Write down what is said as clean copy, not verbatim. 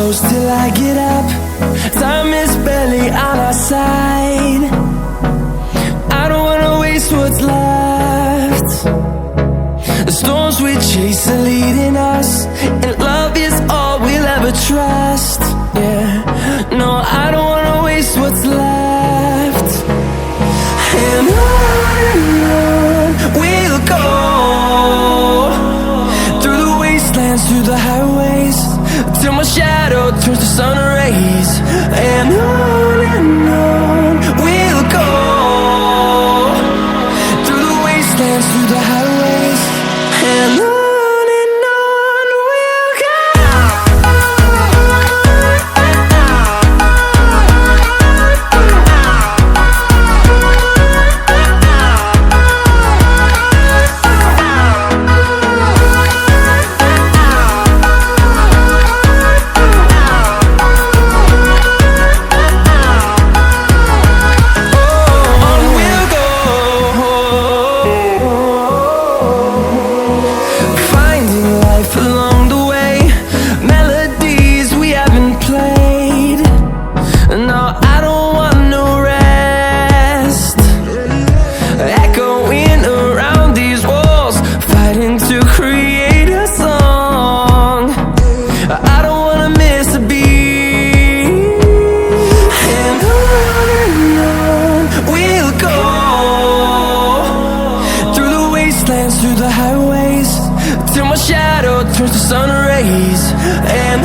close till I get up. Time is barely on our side. I don't wanna waste what's left. The storms we chase are leading us, and love is all we'll ever trust. Yeah, no, I don't wanna waste what's left. And on we'll go, through the wastelands, through the highways, till my shadow turns to sun rays. And on we'll go, through the wastelands, through the highways, and on we'll go. Through the highways, till my shadow turns to sun rays. And